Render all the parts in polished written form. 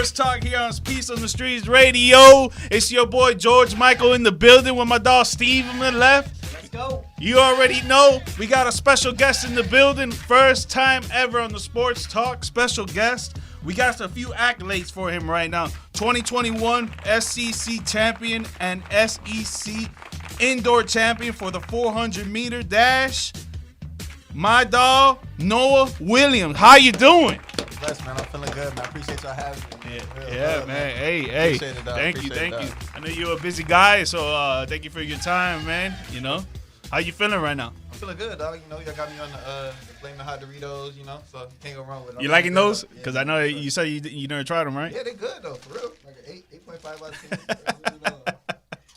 Sports Talk here on Peace on the Streets Radio. It's your boy George Michael in the building with my dog Steve on the left. Let's go. You already know we got a special guest in the building. First time ever on the Sports Talk. Special guest. We got a few accolades for him right now. 2021 SEC champion and SEC indoor champion for the 400-meter dash. My dog, Noah Williams. How you doing? Blessed, man. I'm feeling good, man. I appreciate y'all having me. Yeah, man. Hey. Thank you. I know you're a busy guy, so thank you for your time, man. You know, how you feeling right now? I'm feeling good, dog. You know, y'all got me on the Flamin' Hot Doritos, you know, so can't go wrong with them. You liking those? Yeah. Because I know you said you never tried them, right? Yeah, they good, though, for real. Like an 8.5 out of 10.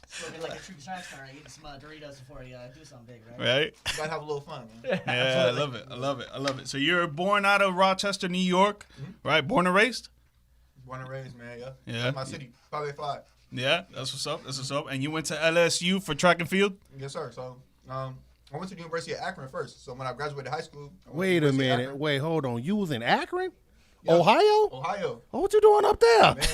So be like a true science star, eating some Doritos before you do something big, right? Right? You gotta have a little fun, man. Yeah, I love it. So you're born out of Rochester, New York, right? Born and raised? Born and raised, man, yeah. Yeah. That's my city, probably 5. Yeah, that's what's up. And you went to LSU for track and field? Yes, sir. So, I went to the University of Akron first. So when I graduated high school, Wait a minute. Wait, hold on. You was in Akron? Yeah. Ohio? Ohio. Oh, what you doing up there? Man,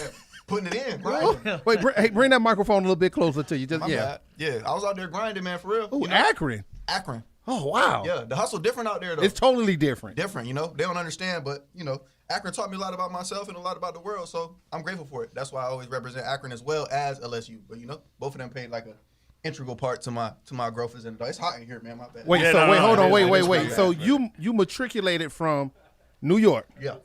putting it in, grinding. Wait, bring that microphone a little bit closer to you. Just My bad. Yeah, I was out there grinding, man, for real. Oh, You know? Akron. Akron. Oh, wow. Yeah, the hustle different out there, though. It's totally different. Different, you know. They don't understand, but, you know, Akron taught me a lot about myself and a lot about the world, so I'm grateful for it. That's why I always represent Akron as well as LSU. But, you know, both of them played like a integral part to my growth as an adult. It's hot in here, man. My bad. Wait, hold on. Wait. So you matriculated from New York, Yeah.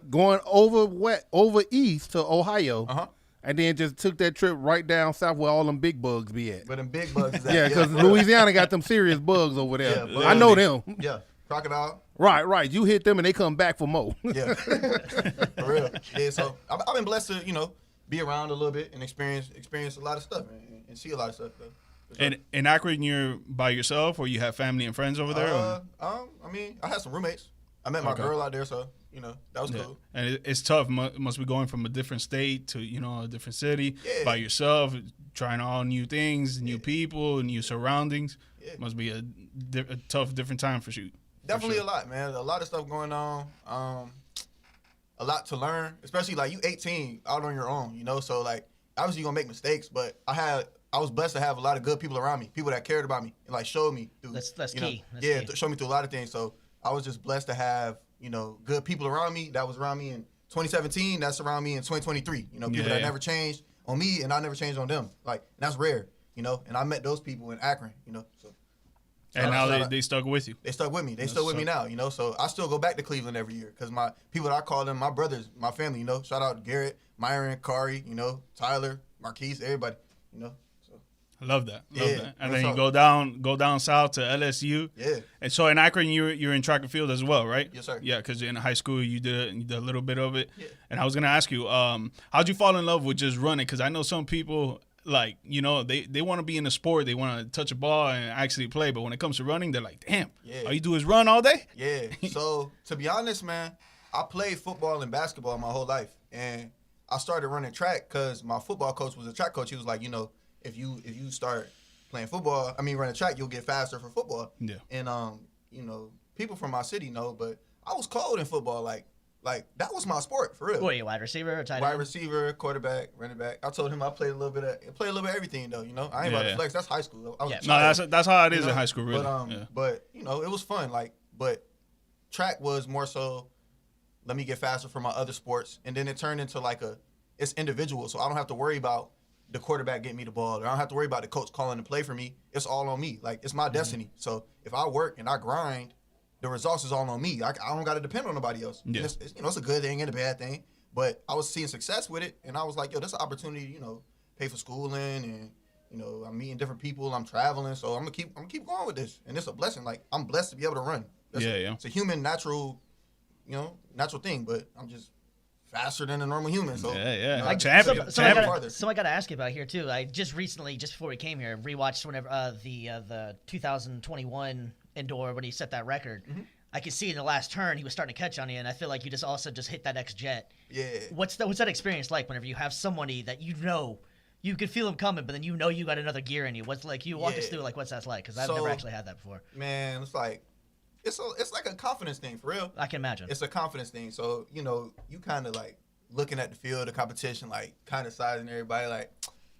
going over east to Ohio, and then just took that trip right down south where all them big bugs be at. But them big bugs is at. Yeah, because Louisiana got them serious bugs over there. Yeah, I know them. Yeah. Crocodile. Right. You hit them and they come back for more. Yeah. For real. Yeah, so I've been blessed to, you know, be around a little bit and experience a lot of stuff, man, and see a lot of stuff, though. And in Akron, you're by yourself, or you have family and friends over there? I mean, I had some roommates. I met my girl out there, so, you know, that was cool. And it's tough. Must be going from a different state to, you know, a different city by yourself, trying all new things, new people, new surroundings. Yeah. Must be a tough, different time for you. Definitely a lot, man. A lot of stuff going on. A lot to learn, especially like you 18 out on your own, you know. So like, obviously you're gonna make mistakes, but I was blessed to have a lot of good people around me, people that cared about me and like showed me through. That's key. Showed me through a lot of things. So I was just blessed to have, you know, good people around me that was around me in 2017. That's around me in 2023. You know, people that never changed on me and I never changed on them. Like, and that's rare, you know. And I met those people in Akron, you know. So. And now they stuck with you. They stuck with me. They still with me now, you know. So I still go back to Cleveland every year because my people that I call them my brothers, my family, you know. Shout out to Garrett, Myron, Kari, you know, Tyler, Marquise, everybody, you know. So I love that. Yeah, And then you go down south to LSU. Yeah. And so in Akron, you're in track and field as well, right? Yes, sir. Yeah, because in high school you did a little bit of it. Yeah. And I was gonna ask you, how'd you fall in love with just running? Because I know some people, like, you know, they want to be in the sport, they want to touch a ball and actually play, but when it comes to running, they're like, damn, all you do is run all day? Yeah. So to be honest, man, I played football and basketball my whole life, and I started running track because my football coach was a track coach. He was like, you know, if you start playing football, running track, you'll get faster for football. Yeah. And you know, people from my city know, but I was cold in football, like that was my sport for real. What are you, wide receiver or tight end? Wide receiver, quarterback, running back. I told him I played a little bit of everything though. You know, I ain't about to flex. That's high school. I was a child, No, that's how it is in high school, really. But you know, it was fun. But track was more so, let me get faster for my other sports, and then it turned into it's individual. So I don't have to worry about the quarterback getting me the ball, or I don't have to worry about the coach calling to play for me. It's all on me. Like, it's my destiny. So if I work and I grind, the results is all on me. I don't got to depend on nobody else. Yeah. It's, you know, it's a good thing and a bad thing. But I was seeing success with it, and I was like, yo, this is an opportunity, you know, pay for schooling, and, you know, I'm meeting different people, I'm traveling, so I'm gonna keep going with this. And it's a blessing. Like, I'm blessed to be able to run. It's a human natural thing, but I'm just faster than a normal human. So You know, Like, champion. So I got to ask you about here too. I just recently, just before we came here, rewatched the 2021 indoor when he set that record. Mm-hmm. I could see in the last turn he was starting to catch on you, and I feel like you just hit that next jet. Yeah. What's that experience like whenever you have somebody that you know you could feel him coming, but then you know you got another gear in you? What's like you walk us through like what's that like? Because I've never actually had that before. Man, it's like it's like a confidence thing for real. I can imagine. It's a confidence thing. So, you know, you kind of like looking at the field, the competition, like kind of sizing everybody, like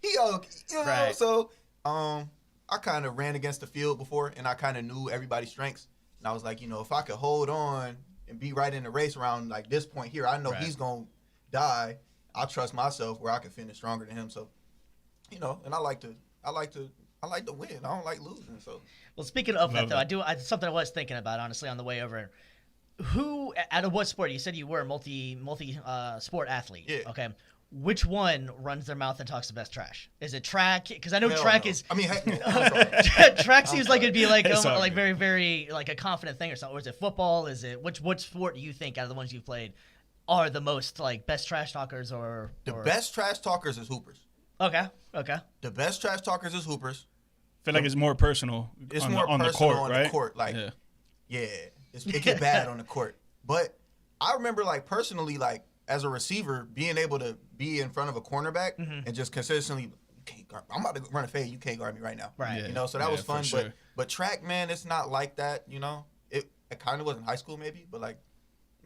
he okay, you know. Right. So I kind of ran against the field before, and I kind of knew everybody's strengths, and I was like, if I could hold on and be right in the race around like this point here, I know he's gonna die. I trust myself where I can finish stronger than him. So, and I like to win. I don't like losing. So, well, speaking of that though, something I was thinking about honestly on the way over. Who out of what sport? You said you were a multi sport athlete. Yeah. Okay. Which one runs their mouth and talks the best trash? Is it track? Because I know Hell track no. is. I mean, heck no. Track seems like it'd be like Sorry. very, very like a confident thing or something. Or is it football? Is it which sport do you think out of the ones you've played are the most like best trash talkers or The best trash talkers is hoopers. Okay. The best trash talkers is hoopers. I feel like it's more personal. It's on more the, on personal the court, on right? the court. Like, yeah. it get bad on the court. But I remember, like, personally, like, as a receiver, being able to be in front of a cornerback and just consistently, you can't guard, I'm about to run a fade, you can't guard me right now. Right. Yeah. So that was fun. Sure. But track, man, it's not like that, It kind of was in high school maybe, but, like,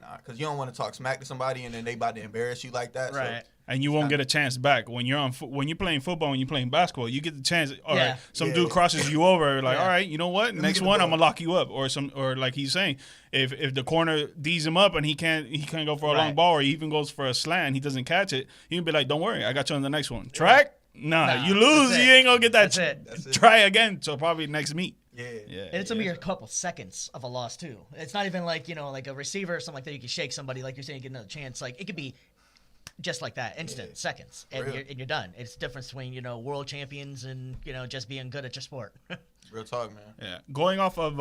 nah, because you don't want to talk smack to somebody and then they about to embarrass you like that. Right. So, And you won't get a chance back when you're when you're playing football and you're playing basketball. You get the chance. All right, some dude crosses you over. Like, all right, you know what? Next one, I'm gonna lock you up. Or like he's saying, if the corner D's him up and he can't go for a long ball, or he even goes for a slant, he doesn't catch it. He can be like, don't worry, I got you on the next one. Track, nah, you lose. You ain't gonna get that. That's it. Try again. So probably next meet. yeah. And it's only a couple seconds of a loss too. It's not even like like a receiver or something like that. You can shake somebody, like you're saying, you get another chance. Like it could be just like that, instant, seconds, and you're done. It's the difference between world champions and just being good at your sport. Real talk, man. Yeah. Going off of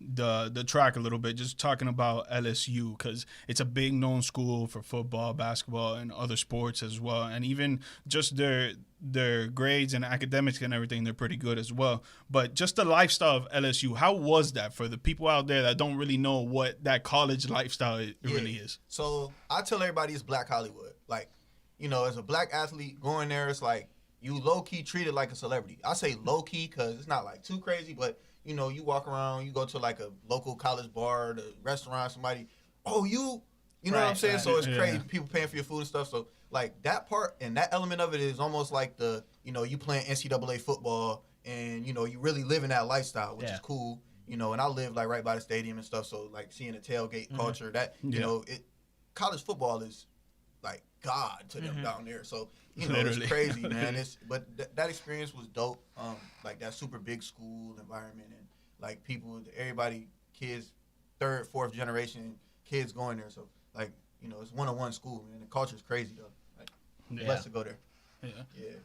the track a little bit, just talking about LSU, because it's a big known school for football, basketball, and other sports as well. And even just their grades and academics and everything, they're pretty good as well. But just the lifestyle of LSU, how was that for the people out there that don't really know what that college lifestyle really is? So I tell everybody it's Black Hollywood. Like, as a black athlete going there, it's like you low-key treated like a celebrity. I say low-key because it's not like too crazy, but you walk around, you go to like a local college bar, the restaurant, somebody, you know what I'm saying? Right. So it's crazy. People paying for your food and stuff. So like that part and that element of it is almost like the, you playing NCAA football and, you really living that lifestyle, which is cool, and I live like right by the stadium and stuff. So like seeing the tailgate culture that, college football is like God to them down there. So, it's crazy, man. But that experience was dope. Like that super big school environment and like people, everybody, kids, third, fourth generation kids going there. So like, it's one-on-one school, man. The culture's crazy though. Like, blessed to go there. Yeah.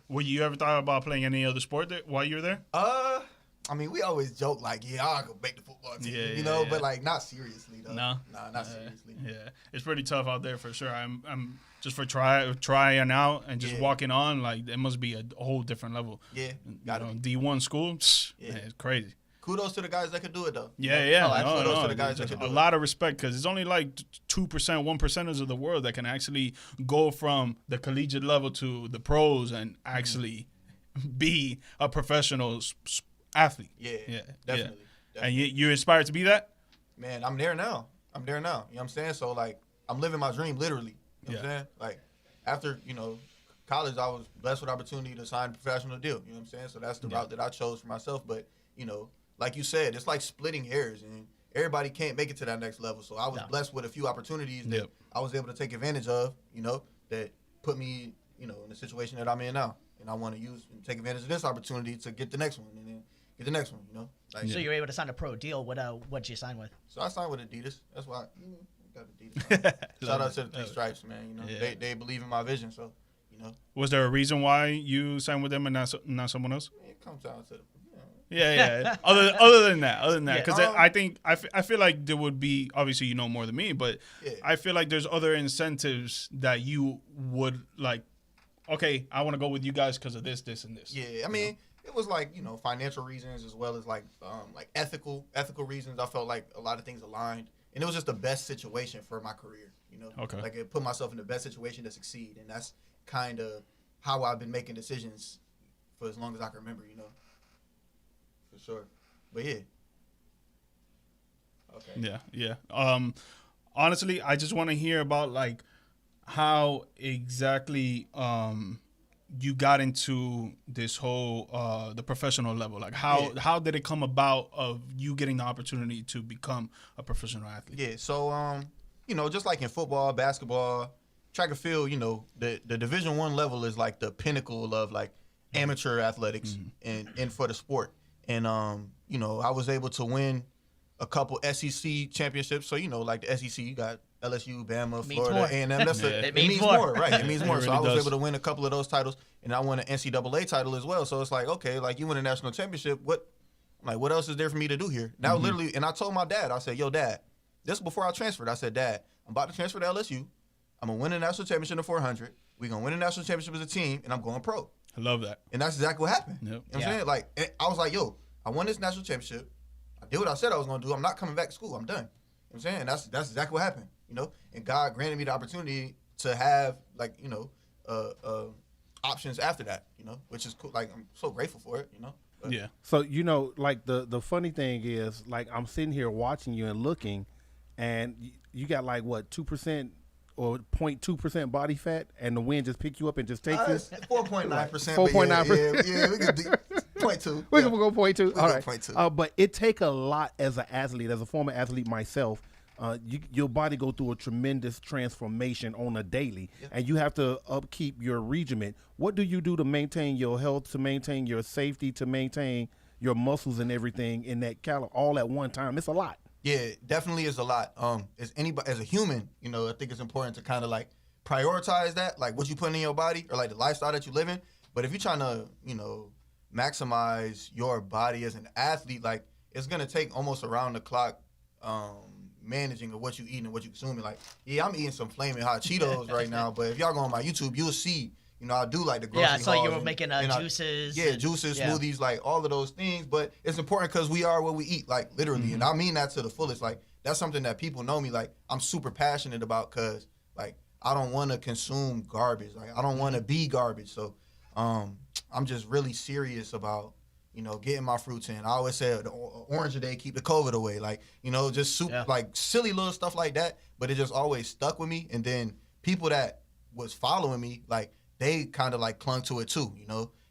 Were you ever thought about playing any other sport while you were there? I mean, we always joke like, I'll go make the football team, but like not seriously though. No, not seriously. Yeah, it's pretty tough out there for sure. I'm just for trying out and just walking on, like it must be a whole different level. Yeah, D1 school, man, it's crazy. Kudos to the guys that could do it though. Kudos to the guys that could do it. A lot of respect because it's only like 2%, 1%ers of the world that can actually go from the collegiate level to the pros and actually be a professional athlete. Yeah, definitely. And you inspired to be that? Man, I'm there now. You know what I'm saying? So, like, I'm living my dream, literally. You know what I'm saying? Like, after, college, I was blessed with opportunity to sign a professional deal. You know what I'm saying? So that's the route that I chose for myself. But, like you said, it's like splitting hairs. And everybody can't make it to that next level. So I was blessed with a few opportunities that I was able to take advantage of, that put me, in the situation that I'm in now. And I want to use and take advantage of this opportunity to get the next one. And then get the next one, Like, so you were able to sign a pro deal. What'd you sign with? So I signed with Adidas. That's why I got Adidas. Shout out to the Three Stripes, man. They believe in my vision. So, Was there a reason why you signed with them and not someone else? It comes down to the. Yeah. other than that, because I feel like there would be, obviously you know more than me, but I feel like there's other incentives that you would like. Okay, I want to go with you guys because of this, and this. Yeah, I mean, it was like financial reasons as well as like ethical reasons. I felt like a lot of things aligned, and it was just the best situation for my career. Okay. Like it put myself in the best situation to succeed, and that's kind of how I've been making decisions for as long as I can remember. For sure. But yeah. Okay. Yeah. Honestly, I just want to hear about like how exactly you got into this whole the professional level. Like how did it come about of you getting the opportunity to become a professional athlete? Yeah, so just like in football, basketball, track and field, the Division I level is like the pinnacle of like amateur athletics and for the sport. And I was able to win a couple SEC championships. So like the SEC, you got LSU, Bama, Florida, A&M. It means more, right? It means more. It So really I was does. able to win a couple of those titles, and I won an NCAA title as well. So it's like, okay, like you win a national championship. What else is there for me to do here? Now, literally, and I told my dad, I said, yo, Dad, this is before I transferred. I said, Dad, I'm about to transfer to LSU. I'm going to win a national championship in the 400. We're going to win a national championship as a team, and I'm going pro. I love that. And that's exactly what happened. Yep. You know what I'm saying? Like, I was like, yo, I won this national championship. I did what I said I was going to do. I'm not coming back to school. I'm done. You know what I'm saying? And that's exactly what happened, And God granted me the opportunity to have, like, options after that, which is cool. Like, I'm so grateful for it, But, Yeah. So, like the funny thing is, like, I'm sitting here watching you and looking, and you got like what 2% or 0.2% body fat, and the wind just pick you up and just takes It's it. 4.9%. 4.9%. Yeah, we could do 0.2. We can go 0.2. All go right. 0.2. But it take a lot as an athlete, as a former athlete myself. Your body go through a tremendous transformation on a daily, and you have to upkeep your regimen. What do you do to maintain your health, to maintain your safety, to maintain your muscles and everything in that all at one time? It's a lot. Yeah, definitely is a lot. As a human, I think it's important to kind of like prioritize that, like what you put in your body or like the lifestyle that you live in. But if you're trying to, maximize your body as an athlete, like it's gonna take almost around the clock managing of what you eat and what you consuming. Like, yeah, I'm eating some flaming hot Cheetos right now, but if y'all go on my YouTube, you'll see, I do like the grocery Yeah, I saw you hauls were making juices. Juices, smoothies, like all of those things. But it's important because we are what we eat, like literally. And I mean that to the fullest. Like, that's something that people know me, like, I'm super passionate about because, like, I don't want to consume garbage. Like, I don't want to be garbage. So I'm just really serious about, getting my fruits in. I always say the orange a day keep the COVID away. Like, just like silly little stuff like that. But it just always stuck with me. And then people that was following me, like, they kind of like clung to it too,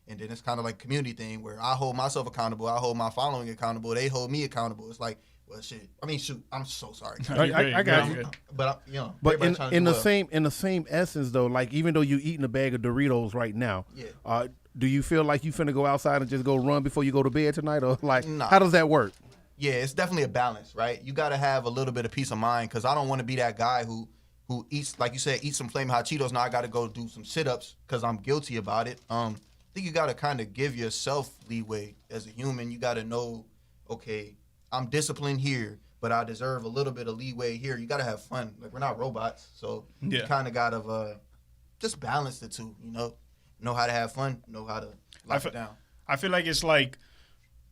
And then it's kind of like a community thing where I hold myself accountable. I hold my following accountable. They hold me accountable. It's like, well, shit. I mean, shoot. I'm so sorry. I got you. But But in the same essence though, like even though you eating a bag of Doritos right now, do you feel like you finna go outside and just go run before you go to bed tonight, or like how does that work? Yeah, it's definitely a balance, right? You got to have a little bit of peace of mind because I don't want to be that guy who eats, like you said, eat some flaming hot Cheetos. Now I got to go do some sit-ups because I'm guilty about it. I think you got to kind of give yourself leeway as a human. You got to know, okay, I'm disciplined here, but I deserve a little bit of leeway here. You got to have fun. Like, we're not robots, so you kind of got to just balance the two, Know how to have fun, know how to lock it down. I feel like it's like,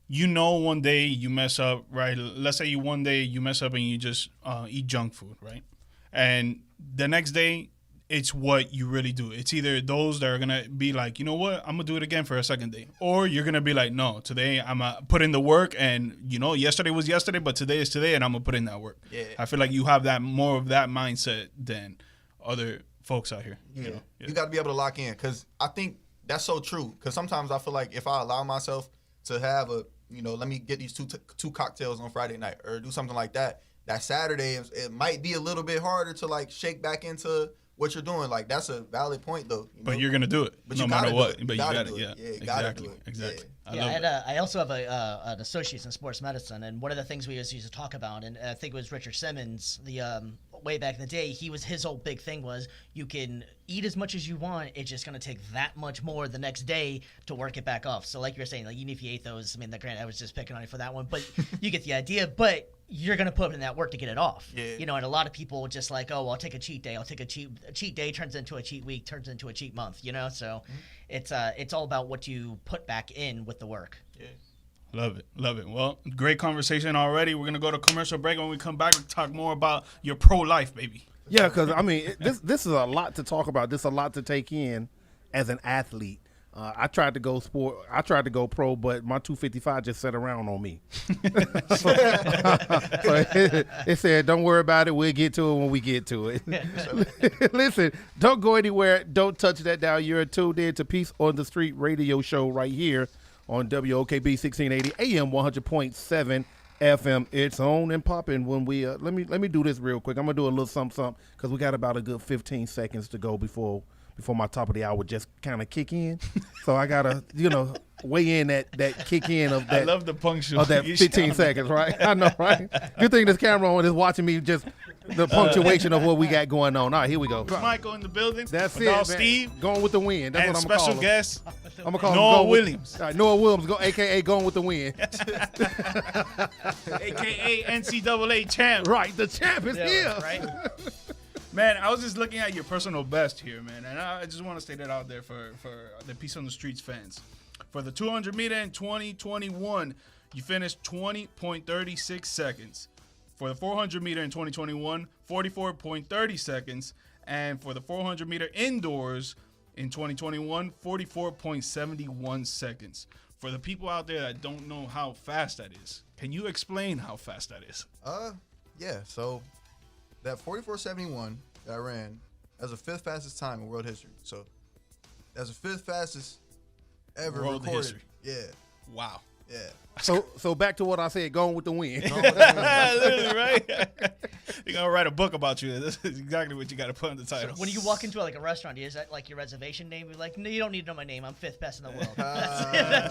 one day you mess up, right? Let's say one day you mess up and you just eat junk food, right? And the next day, it's what you really do. It's either those that are going to be like, you know what, I'm going to do it again for a second day. Or you're going to be like, no, today I'm going to put in the work and, yesterday was yesterday, but today is today and I'm going to put in that work. Yeah. I feel like you have that more of that mindset than other folks out here. Yeah. You got to be able to lock in because I think that's so true. Because sometimes I feel like if I allow myself to have let me get these two cocktails on Friday night or do something like that, that Saturday, it might be a little bit harder to like shake back into what you're doing. Like, that's a valid point though. But you're going to do it no matter what. But you got it. Yeah, exactly. Exactly. I also have an associate's in sports medicine, and one of the things we used to talk about, and I think it was Richard Simmons, way back in the day, his whole big thing was you can eat as much as you want, it's just going to take that much more the next day to work it back off. So like you're saying, like even if you ate those, I mean, granted, I was just picking on you for that one, but you get the idea. But you're going to put in that work to get it off. Yeah. And a lot of people just like, oh, I'll take a cheat day. I'll take a cheat day turns into a cheat week, turns into a cheat month, So it's all about what you put back in with the work. Yeah. Love it. Well, great conversation already. We're going to go to commercial break. When we come back, we'll talk more about your pro life, baby. Yeah, because, I mean, this is a lot to talk about. This is a lot to take in as an athlete. I tried to go pro, but my 255 just sat around on me. So it said, "Don't worry about it. We'll get to it when we get to it." Listen, don't go anywhere. Don't touch that dial. You're tuned in to Peace on the Street radio show right here on WOKB 1680 AM 100.7 FM. It's on and popping. When we let me do this real quick. I'm gonna do a little something because we got about a good 15 seconds to go before my top of the hour just kind of kick in. So I gotta, weigh in that kick in of that. I love the punctuation of that 15 seconds, right? I know, right? Good thing this camera on is watching me just the punctuation of what we got going on. All right, here we go. Michael in the building. That's with it, all man. Steve. Going with the wind. That's And what I'm gonna call special him. guest, I'm gonna call Noah him Williams. All right, Noah Williams, aka going with the wind. a.k.a. NCAA champ. Right, the champ is here. Right? Man, I was just looking at your personal best here, man, and I just want to state that out there for the Peace on the Streets fans. For the 200 meter in 2021, you finished 20.36 seconds. For the 400 meter in 2021, 44.30 seconds. And for the 400 meter indoors in 2021, 44.71 seconds. For the people out there that don't know how fast that is, can you explain how fast that is? Yeah. So that 44.71 that I ran as the 5th fastest time in world history. So that's the 5th fastest ever World recorded. history. Yeah. Wow. Yeah. So back to what I said, going with the wind. Literally, right? You're going to write a book about you. This is exactly what you got to put in the title. When you walk into like a restaurant, is that like your reservation name? You're like, no, you don't need to know my name. I'm 5th best in the world.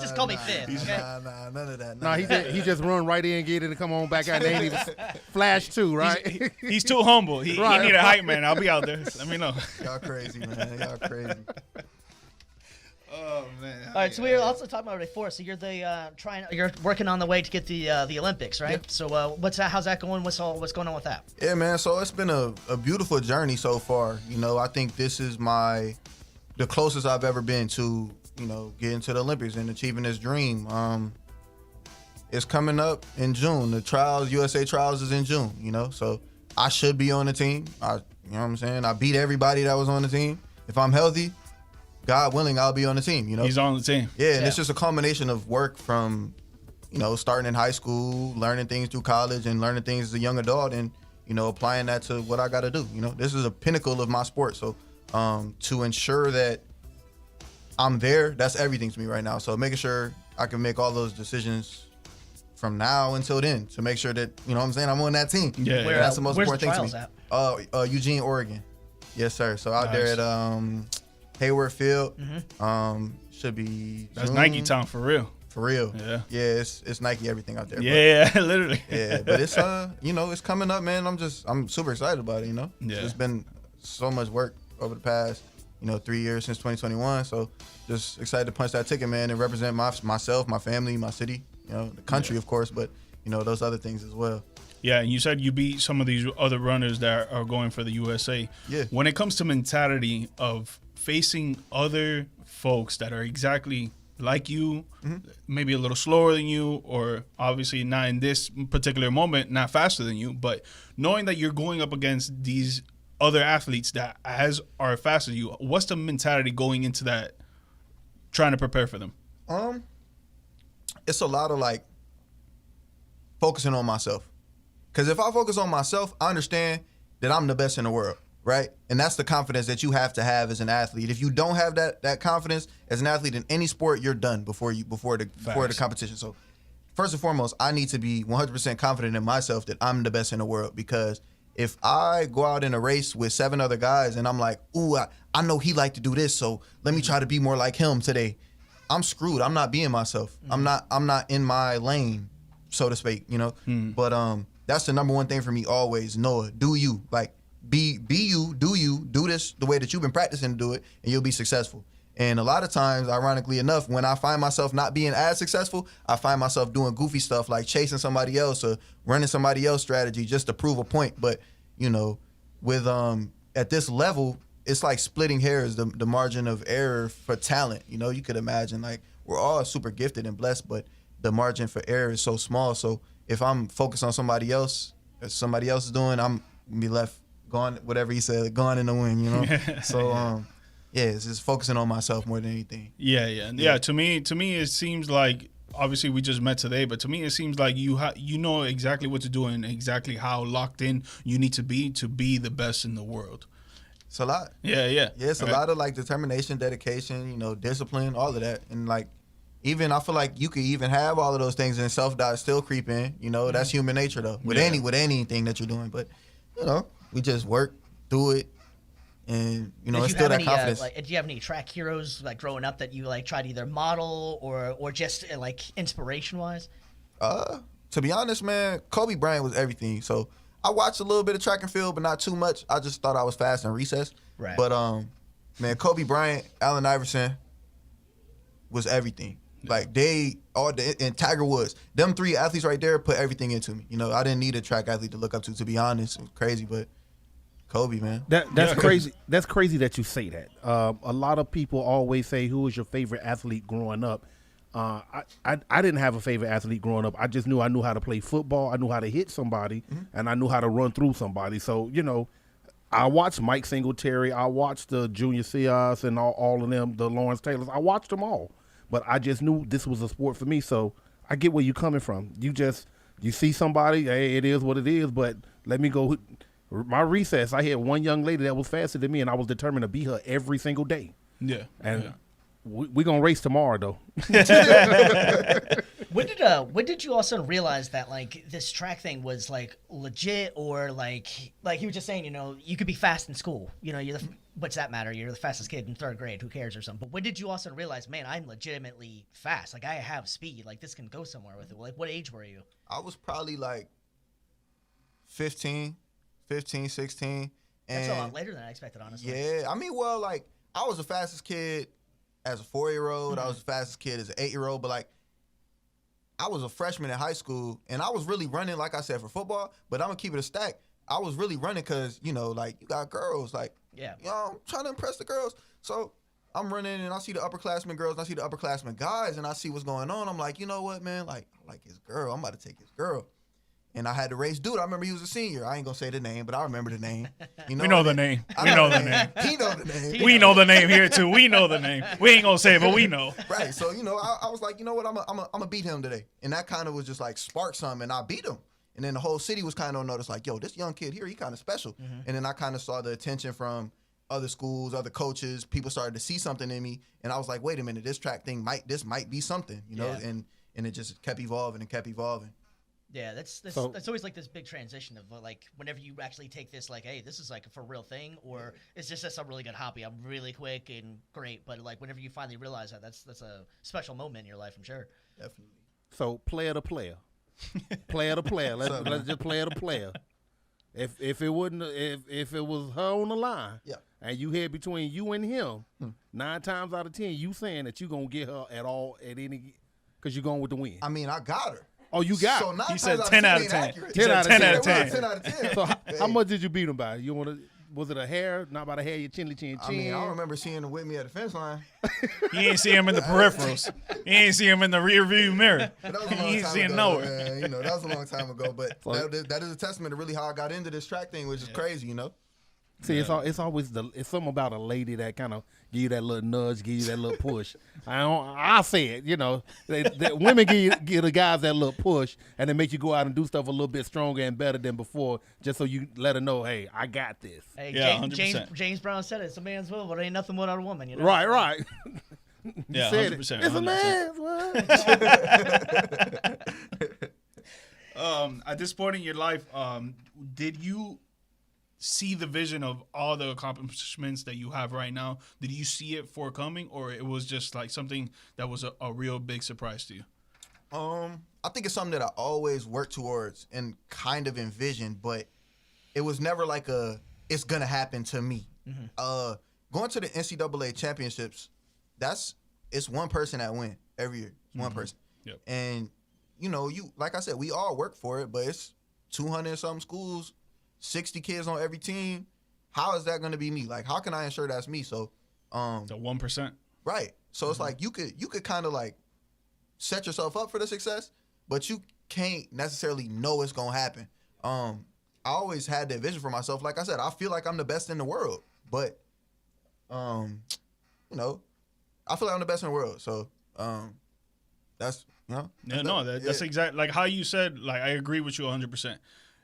Just call me 5th. Okay? Nah, none of that. Nah, he just run right in, get it, and come on back out. They ain't even flash too, right? He's too humble. He Right. need a hype man. I'll be out there. Let me know. Y'all crazy, man. Y'all crazy. Oh, man. All right, so we were also talking about it before. So you're you're working on the way to get the Olympics, right? Yeah. So how's that going? What's going on with that? Yeah, man. So it's been a beautiful journey so far. I think this is the closest I've ever been to, getting to the Olympics and achieving this dream. It's coming up in June. The trials, USA trials, is in June. So I should be on the team. You know what I'm saying? I beat everybody that was on the team. If I'm healthy, God willing, I'll be on the team. He's on the team. Yeah, and it's just a combination of work from, starting in high school, learning things through college, and learning things as a young adult, and applying that to what I got to do. This is a pinnacle of my sport. So to ensure that I'm there, that's everything to me right now. So making sure I can make all those decisions from now until then to make sure that I'm on that team. Yeah, That's the most where's important the thing to trials me. at? Eugene, Oregon. Yes, sir. So out there at Hayward Field. Should be That's June. Nike town for real. For real. Yeah. Yeah, it's Nike everything out there. Yeah, literally. But, yeah, but it's it's coming up, man. I'm super excited about it, Yeah. It's been so much work over the past, 3 years since 2021. So just excited to punch that ticket, man, and represent myself, my family, my city, the country, of course, but those other things as well. Yeah, and you said you beat some of these other runners that are going for the USA. Yeah. When it comes to mentality of facing other folks that are exactly like you, maybe a little slower than you, or obviously not in this particular moment, not faster than you, but knowing that you're going up against these other athletes that are faster than you, what's the mentality going into that, trying to prepare for them? It's a lot of focusing on myself. Because if I focus on myself, I understand that I'm the best in the world, right? And that's the confidence that you have to have as an athlete. If you don't have that confidence as an athlete in any sport, you're done before the competition. So first and foremost, I need to be 100% confident in myself that I'm the best in the world. Because if I go out in a race with 7 other guys and I'm like, ooh, I know he like to do this, so let me try to be more like him today, I'm screwed. I'm not being myself. I'm not in my lane, so to speak, But that's the number one thing for me always. Noah, do you. Be you, do this the way that you've been practicing to do it, and you'll be successful. And a lot of times, ironically enough, when I find myself not being as successful, I find myself doing goofy stuff like chasing somebody else or running somebody else's strategy just to prove a point. But, with at this level, it's like splitting hairs, the margin of error for talent. You could imagine, we're all super gifted and blessed, but the margin for error is so small. So if I'm focused on somebody else, as somebody else is doing, I'm gonna be left gone, whatever he said, gone in the wind, So yeah, it's just focusing on myself more than anything. Yeah. To me, it seems like obviously we just met today, but to me, it seems like you know exactly what to do and exactly how locked in you need to be the best in the world. It's a lot. Yeah. Yeah, it's a lot of like determination, dedication, discipline, all of that, and like even I feel like you could even have all of those things and self-doubt still creep in. That's human nature though. With anything that you're doing, but we just work through it. And instill that confidence. Do you have any track heroes like growing up that you like try to either model or just like inspiration wise? To be honest, man, Kobe Bryant was everything. So I watched a little bit of track and field, but not too much. I just thought I was fast in recess. Right. But man, Kobe Bryant, Allen Iverson was everything. Like and Tiger Woods, them three athletes right there put everything into me. I didn't need a track athlete to look up to be honest. It was crazy, but Kobe, man. That's crazy. That's crazy that you say that. A lot of people always say, "Who was your favorite athlete growing up?" I didn't have a favorite athlete growing up. I just knew I knew how to play football. I knew how to hit somebody, and I knew how to run through somebody. So I watched Mike Singletary. I watched the Junior Sears and all of them, the Lawrence Taylors. I watched them all, but I just knew this was a sport for me. So I get where you're coming from. You see somebody, hey, it is what it is. But let me go. My recess, I had one young lady that was faster than me, and I was determined to beat her every single day. Yeah. And we're going to race tomorrow, though. When did you also realize that, like, this track thing was, like, legit or, like he was just saying, you could be fast in school. What's that matter? You're the fastest kid in third grade. Who cares or something? But when did you also realize, man, I'm legitimately fast. Like, I have speed. Like, this can go somewhere with it. Like, what age were you? I was probably, like, 15, 16. That's a lot later than I expected, honestly. Yeah. I mean, well, like, I was the fastest kid as a 4-year-old. I was the fastest kid as an 8-year-old. But, like, I was a freshman in high school, and I was really running, like I said, for football. But I'm going to keep it a stack. I was really running because, like, you got girls. Like, I'm trying to impress the girls. So I'm running, and I see the upperclassmen girls, and I see the upperclassmen guys, and I see what's going on. I'm like, you know what, man? Like, I like his girl. I'm about to take his girl. And I had to race dude. I remember he was a senior. I ain't gonna say the name, but I remember the name. We know the name. We know the name. He know the name. We know the name here too. We know the name. We ain't gonna say it, but we know. Right. So I was like, you know what? I'm gonna beat him today. And that kind of was just like spark something, and I beat him. And then the whole city was kind of on notice, like, yo, this young kid here, he kind of special. And then I kind of saw the attention from other schools, other coaches. People started to see something in me, and I was like, wait a minute, this track thing might be something, And it just kept evolving and kept evolving. Yeah, that's always like this big transition of like whenever you actually take this like, hey, this is like a for real thing, or it's just a really good hobby. I'm really quick and great, but like whenever you finally realize that, that's a special moment in your life, I'm sure. Definitely. So player to player, player to player. Let's just player to player. If it was her on the line, and you had between you and him, 9 times out of 10, you saying that you gonna get her at any, because you're going with the win. I mean, I got her. Oh, you got so it. He said 10 out of 10. 10 out of 10. 10 out of 10. So how much did you beat him by? Was it a hair? Not by the hair, your chin. I mean, I don't remember seeing him with me at the fence line. You ain't see him in the peripherals. You ain't see him in the rear view mirror. That was a long You ain't time see him ago, nowhere. man. That was a long time ago. But that is a testament to really how I got into this track thing, which is crazy, See, it's always it's something about a lady that kind of give you that little nudge, give you that little push. I'll say it, that women give the guys that little push, and they make you go out and do stuff a little bit stronger and better than before, just so you let her know, hey, I got this. Hey, Yeah, James Brown said it's a man's will, but it ain't nothing without a woman. Right. Yeah, said 100%. It's a man's will. At this point in your life, did you see the vision of all the accomplishments that you have right now? Did you see it forthcoming, or it was just like something that was a real big surprise to you? I think it's something that I always worked towards and kind of envisioned, but it was never like it's gonna happen to me. Going to the NCAA championships, it's one person that win every year. It's one person. Yep. And you like I said, we all work for it, but it's 200 and something schools, 60 kids on every team. How is that going to be me? Like, how can I ensure that's me? So, the 1%. Right. So it's like you could kind of like set yourself up for the success, but you can't necessarily know it's going to happen. I always had that vision for myself. Like I said, I feel like I'm the best in the world, but you know, I feel like I'm the best in the world. So that's, you know. That's exactly like how you said. Like, I agree with you 100%.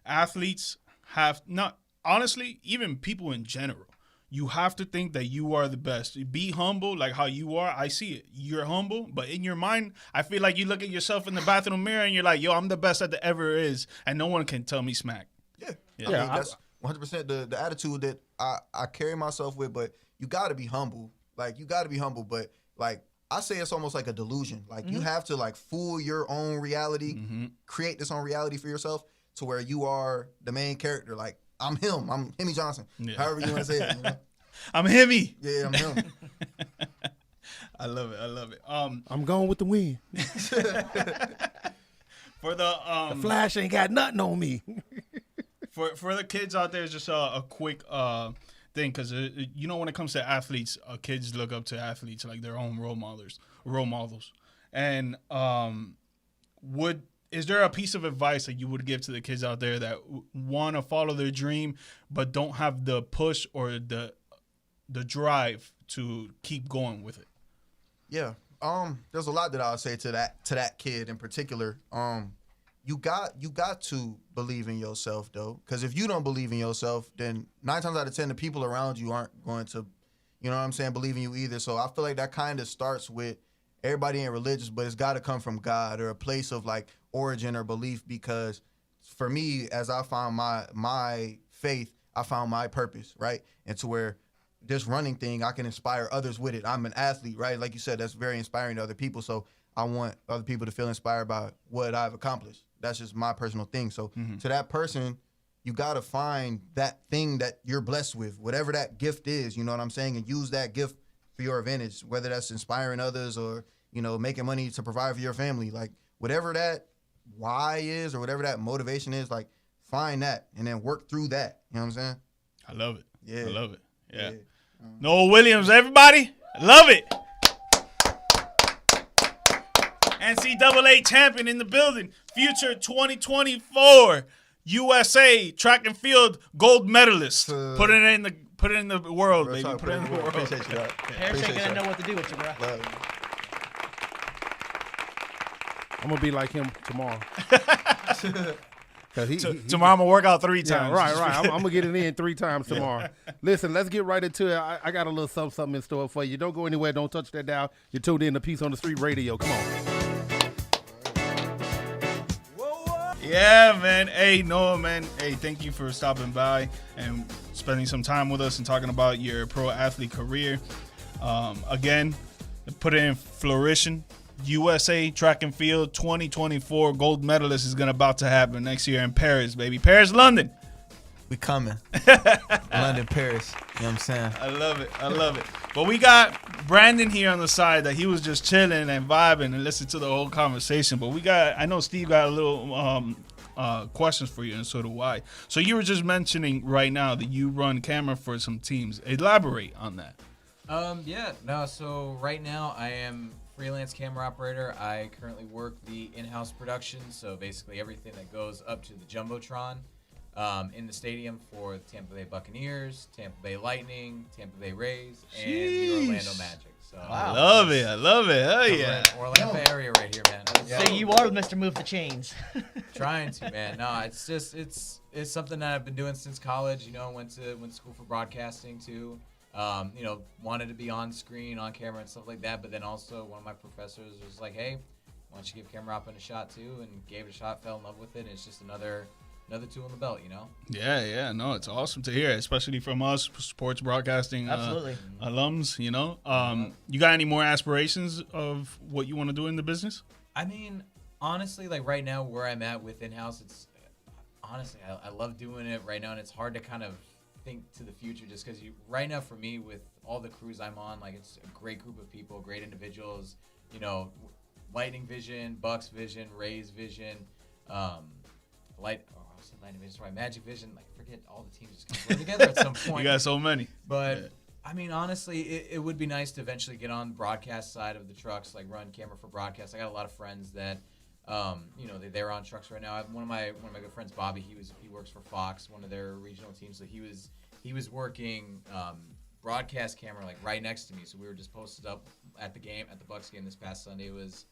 Athletes have not, honestly, even people in general, you have to think that you are the best. Be humble, like how you are. I see it. You're humble, but in your mind, I feel like you look at yourself in the bathroom mirror and you're like, yo, I'm the best that there ever is, and no one can tell me smack. Yeah. Yeah. I mean, that's 100% the attitude that I carry myself with, but you got to be humble. Like, you got to be humble, but, like, I say it's almost like a delusion. Like, you have to, like, fool your own reality, create this own reality for yourself to where you are the main character. Like, I'm him. I'm Himmy Johnson. Yeah. However you want to say it. You know? I'm Himmy. Yeah, I'm him. I love it. I'm going with the win. For the Flash ain't got nothing on me. for the kids out there, just a quick thing, because you know, when it comes to athletes, kids look up to athletes like their own role models. And is there a piece of advice that you would give to the kids out there that want to follow their dream but don't have the push or the drive to keep going with it? Yeah. There's a lot that I'll say to that kid in particular. You got to believe in yourself, though, because if you don't believe in yourself, then 9 times out of 10 the people around you aren't going to, you know what I'm saying, believe in you either. So I feel like that kind of starts with everybody ain't religious, but it's got to come from God or a place of like origin or belief, because for me, as I found my faith, I found my purpose, right? And to where this running thing, I can inspire others with it. I'm an athlete, right? Like you said, that's very inspiring to other people. So I want other people to feel inspired by what I've accomplished. That's just my personal thing. So to that person, you got to find that thing that you're blessed with, whatever that gift is, you know what I'm saying? And use that gift for your advantage, whether that's inspiring others or, you know, making money to provide for your family. Like, whatever that why is or whatever that motivation is, like, find that and then work through that. You know what I'm saying? I love it. Yeah. I love it. Yeah. Noah Williams, everybody. Love it. NCAA champion in the building. Future 2024 USA track and field gold medalist. Put it in the world, baby. Put it in the world. Appreciate you, dog. Parents ain't gonna know what to do with you, bro. Love you. I'm gonna be like him tomorrow. Tomorrow I'm gonna work out 3 times. Yeah, right. I'm gonna get it in 3 times tomorrow. Listen, let's get right into it. I got a little something in store for you. Don't go anywhere. Don't touch that dial. You're tuned in to Peace on the Street Radio. Come on. Yeah, man. Hey, Noah, man. Hey, thank you for stopping by and spending some time with us and talking about your pro athlete career. Again, put it in flourishing. USA track and field 2024 gold medalist is about to happen next year in Paris, baby. Paris, London. We coming. London, Paris. You know what I'm saying? I love it. But we got Brandon here on the side that he was just chilling and vibing and listening to the whole conversation. But I know Steve got a little questions for you, and so do I. So you were just mentioning right now that you run camera for some teams. Elaborate on that. So right now I am freelance camera operator. I currently work the in-house production, so basically everything that goes up to the Jumbotron in the stadium for the Tampa Bay Buccaneers, Tampa Bay Lightning, Tampa Bay Rays, and the Orlando Magic. So I love it. Oh, yeah. Orlando area right here, man. So you are Mr. Move the Chains. Trying to, man. No, it's just it's something that I've been doing since college. You know, went to school for broadcasting too. You know, wanted to be on screen, on camera, and stuff like that. But then also one of my professors was like, "Hey, why don't you give camera operating a shot too?" And gave it a shot, fell in love with it. And it's just another tool in the belt, you know? Yeah. No, it's awesome to hear, especially from us sports broadcasting alums, you know. You got any more aspirations of what you want to do in the business? I mean, honestly, like right now where I'm at with in-house, it's honestly, I love doing it right now. And it's hard to kind of think to the future just because right now for me with all the crews I'm on, like it's a great group of people, great individuals, you know, Lightning Vision, Bucks Vision, Rays Vision, Lightning Vision, sorry, Magic Vision, like forget all the teams just kind of play together at some point. You got so many. But yeah. I mean, honestly, it would be nice to eventually get on the broadcast side of the trucks, like run camera for broadcast. I got a lot of friends that you know, they're on trucks right now. I have one of my good friends, Bobby. He works for Fox, one of their regional teams. So he was working broadcast camera like right next to me, so we were just posted up at the Bucks game this past Sunday. It was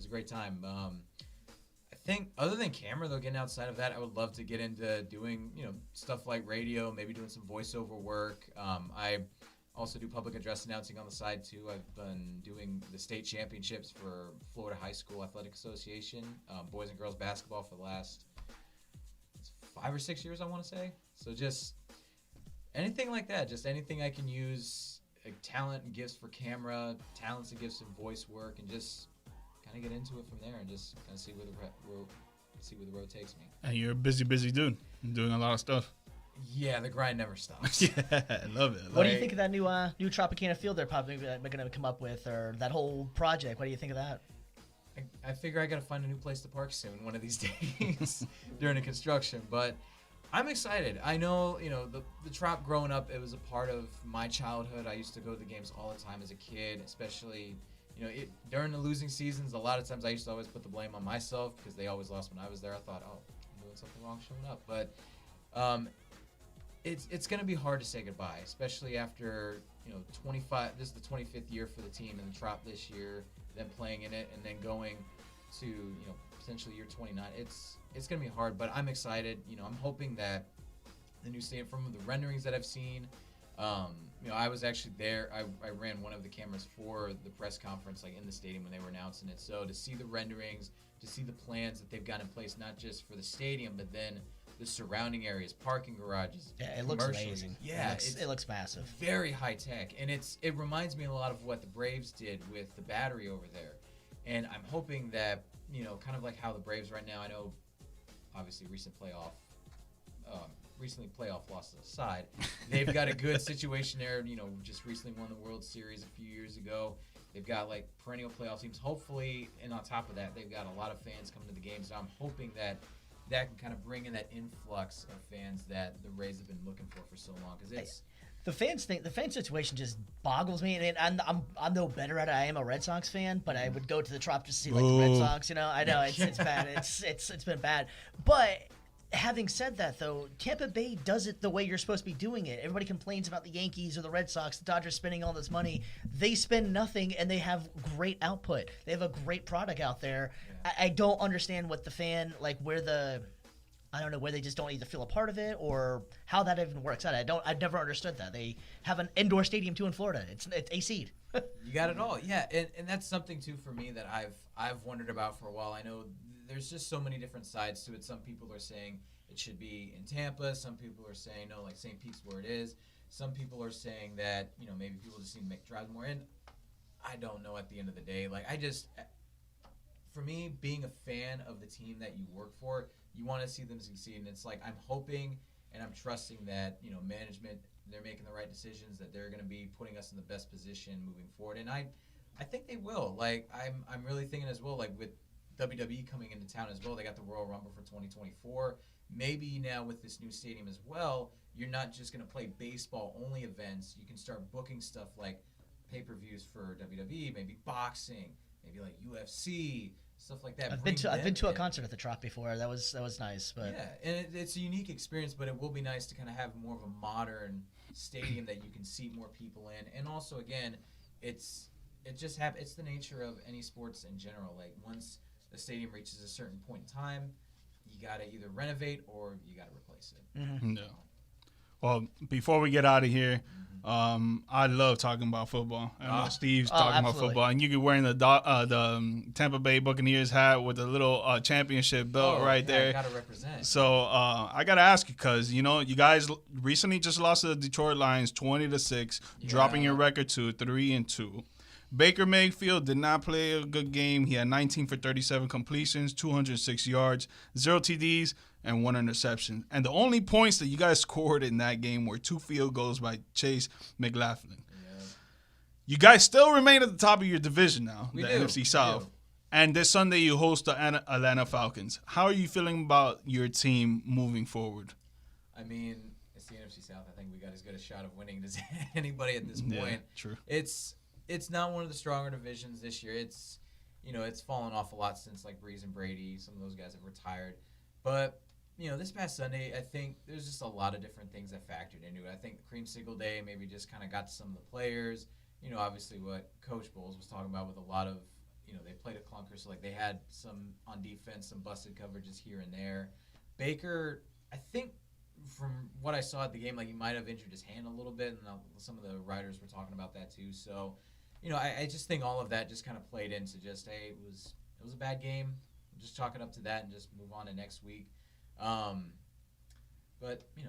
a great time. I think other than camera though, getting outside of that, I would love to get into doing stuff like radio, maybe doing some voiceover work. I also do public address announcing on the side too. I've been doing the state championships for Florida High School Athletic Association, boys and girls basketball for the last 5 or 6 years, I want to say. So just anything like that, just anything I can use, like talent and gifts for camera, talents and gifts in voice work, and just kind of get into it from there and just kind of see where the road takes me. And you're a busy dude. You're doing a lot of stuff. Yeah, the grind never stops. Yeah, I love it. What do you think of that new Tropicana field they're probably going to come up with, or that whole project? What do you think of that? I figure I got to find a new place to park soon, one of these days during the construction. But I'm excited. I know, the Trop growing up, it was a part of my childhood. I used to go to the games all the time as a kid, especially, during the losing seasons. A lot of times I used to always put the blame on myself because they always lost when I was there. I thought, I'm doing something wrong showing up. But it's going to be hard to say goodbye, especially after 25. This is the 25th year for the team in the Trop this year, then playing in it and then going to potentially year 29. It's going to be hard, but I'm excited. I'm hoping that the new stadium, from the renderings that I've seen, I was actually there. I ran one of the cameras for the press conference, like in the stadium when they were announcing it. So to see the renderings, to see the plans that they've got in place, not just for the stadium, but then the surrounding areas, parking garages. Yeah, it looks amazing. Yeah, it looks massive. Very high tech, and it reminds me a lot of what the Braves did with the Battery over there. And I'm hoping that kind of like how the Braves right now. I know, obviously, recently playoff losses aside, they've got a good situation there. Just recently won the World Series a few years ago. They've got like perennial playoff teams. Hopefully, and on top of that, they've got a lot of fans coming to the games. So I'm hoping that can kind of bring in that influx of fans that the Rays have been looking for so long. Because it's the fan situation just boggles me. And I'm no better at it. I am a Red Sox fan, but I would go to the Trop to see like the Red Sox. I know it's bad. It's been bad. But having said that, though, Tampa Bay does it the way you're supposed to be doing it. Everybody complains about the Yankees or the Red Sox, the Dodgers spending all this money. They spend nothing, and they have great output. They have a great product out there. Yeah. I don't understand what the fan, like where they just don't either feel a part of it or how that even works out. I've never understood that. They have an indoor stadium too in Florida. It's AC'd. You got it all. Yeah, and that's something too for me that I've wondered about for a while. I know there's just so many different sides to it. Some people are saying it should be in Tampa. Some people are saying no, like St. Pete's where it is. Some people are saying that maybe people just need to drive more in. I don't know. At the end of the day, for me, being a fan of the team that you work for, you want to see them succeed, and it's like I'm hoping and I'm trusting that management, they're making the right decisions, that they're going to be putting us in the best position moving forward, and I think they will. Like I'm really thinking as well, like with WWE coming into town as well, they got the Royal Rumble for 2024. Maybe now with this new stadium as well, you're not just going to play baseball only events. You can start booking stuff like pay-per-views for WWE, maybe boxing, maybe like UFC. Stuff like that. I've been to a concert at the Trop before. That was nice. But yeah, and it's a unique experience. But it will be nice to kind of have more of a modern stadium that you can seat more people in. And also, again, it's the nature of any sports in general. Like once the stadium reaches a certain point in time, you gotta either renovate or you gotta replace it. Mm-hmm. No. Well, before we get out of here, I love talking about football. I know Steve's talking about football, and you can wearing the Tampa Bay Buccaneers hat with the little championship belt there. I gotta represent. So I gotta ask you, because you guys recently just lost to the Detroit Lions 20-6, dropping your record to 3-2. Baker Mayfield did not play a good game. He had 19 for 37 completions, 206 yards, 0 TDs, and 1 interception. And the only points that you guys scored in that game were 2 field goals by Chase McLaughlin. Yeah. You guys still remain at the top of your division now, NFC South. And this Sunday you host the Atlanta Falcons. How are you feeling about your team moving forward? I mean, it's the NFC South. I think we got as good a shot of winning as anybody at this point. Yeah, true. It's not one of the stronger divisions this year. It's fallen off a lot since like Breeze and Brady. Some of those guys have retired. But this past Sunday, I think there's just a lot of different things that factored into it. I think the creamsicle day maybe just kind of got to some of the players. Obviously what Coach Bowles was talking about with a lot of, they played a clunker, so like they had some on defense, some busted coverages here and there. Baker, I think from what I saw at the game, like he might have injured his hand a little bit, and some of the writers were talking about that too. So, I just think all of that just kind of played into just, hey, it was a bad game. Just chalk it up to that and just move on to next week. But I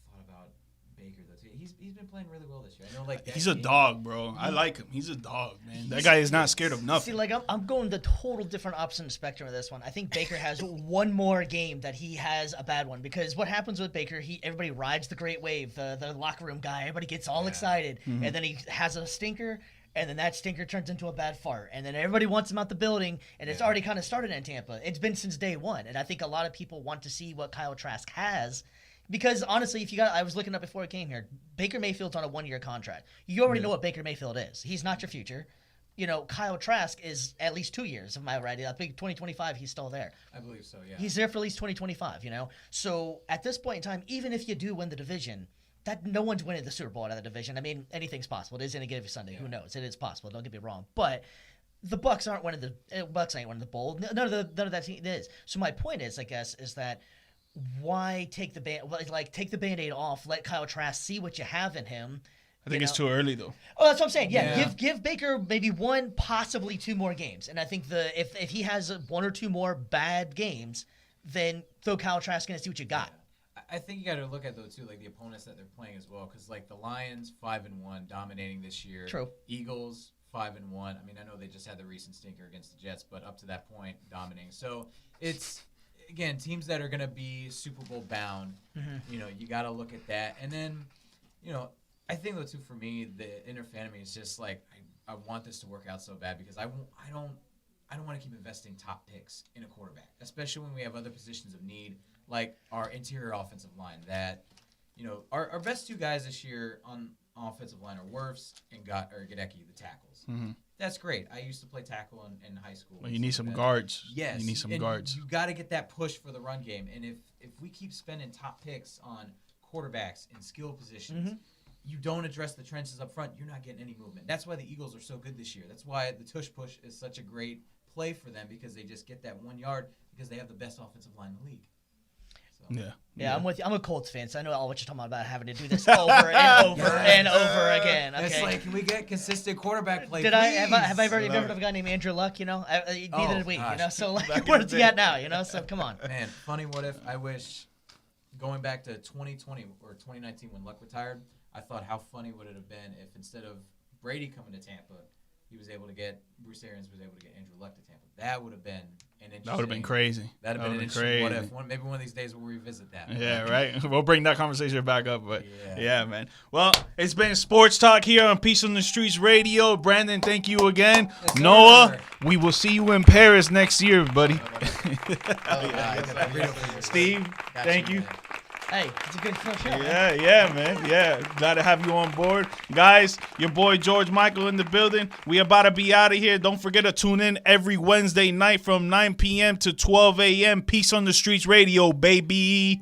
thought about Baker though too. He's been playing really well this year. I know, like he's a dog, bro. I like him. He's a dog, man. That guy is not scared of nothing. See, like I'm going the total different opposite spectrum of this one. I think Baker has one more game that he has a bad one, because what happens with Baker, everybody rides the great wave, the locker room guy. Everybody gets all excited, and then he has a stinker. And then that stinker turns into a bad fart. And then everybody wants him out the building, and it's already kind of started in Tampa. It's been since day one. And I think a lot of people want to see what Kyle Trask has. Because, honestly, I was looking up before I came here, Baker Mayfield's on a 1-year contract. You already know what Baker Mayfield is. He's not your future. Kyle Trask is at least 2 years, am I right? I think 2025 he's still there. I believe so, yeah. He's there for at least 2025, So, at this point in time, even if you do win the division, that no one's winning the Super Bowl out of the division. I mean, anything's possible. It is any given Sunday. Yeah. Who knows? It is possible. Don't get me wrong. But the Bucks ain't winning the bowl. None of that team is. So my point is, I guess, is that why take the Band-Aid off? Let Kyle Trask see what you have in him. I think it's too early though. Oh, that's what I'm saying. Yeah. Give Baker maybe 1, possibly 2 more games. And I think if he has 1 or 2 more bad games, then throw Kyle Trask in and see what you got. Yeah. I think you got to look at, though, too, like the opponents that they're playing as well. Because, like, the Lions, 5-1, dominating this year. True. Eagles, 5-1. I mean, I know they just had the recent stinker against the Jets, but up to that point, dominating. So, it's, again, teams that are going to be Super Bowl bound. Mm-hmm. You got to look at that. And then, I think, though, too, for me, the inner fan of me is just, like, I want this to work out so bad because I don't want to keep investing top picks in a quarterback, especially when we have other positions of need, like our interior offensive line. That, our best 2 guys this year on offensive line are Wirfs and Gadecki, the tackles. Mm-hmm. That's great. I used to play tackle in high school. Well, you need some guards. Yes. You need some guards. You got to get that push for the run game. And if we keep spending top picks on quarterbacks and skill positions, you don't address the trenches up front, you're not getting any movement. That's why the Eagles are so good this year. That's why the tush push is such a great play for them, because they just get that 1 yard because they have the best offensive line in the league. So. Yeah, I'm with you. I'm a Colts fan, so I know all what you're talking about having to do this over and over and over again. Okay. It's like, can we get consistent quarterback play? Have I ever heard of a guy named Andrew Luck? Neither did we. Gosh. So like, where's he at now? So come on. Man, funny what if. I wish going back to 2020 or 2019 when Luck retired. I thought how funny would it have been if instead of Brady coming to Tampa, Bruce Arians was able to get Andrew Luck to Tampa. That would have been an interesting. That would have been crazy. That would have been an interesting. What if? Maybe one of these days we'll revisit that. Yeah, right. We'll bring that conversation back up. But yeah, man. Well, it's been Sports Talk here on Peace on the Streets Radio. Brandon, thank you again. Yes, Noah, we will see you in Paris next year, buddy. Steve, thank you. Hey, it's a good show. Yeah, man. Yeah, glad to have you on board. Guys, your boy George Michael in the building. We about to be out of here. Don't forget to tune in every Wednesday night from 9 p.m. to 12 a.m. Peace on the Streets Radio, baby.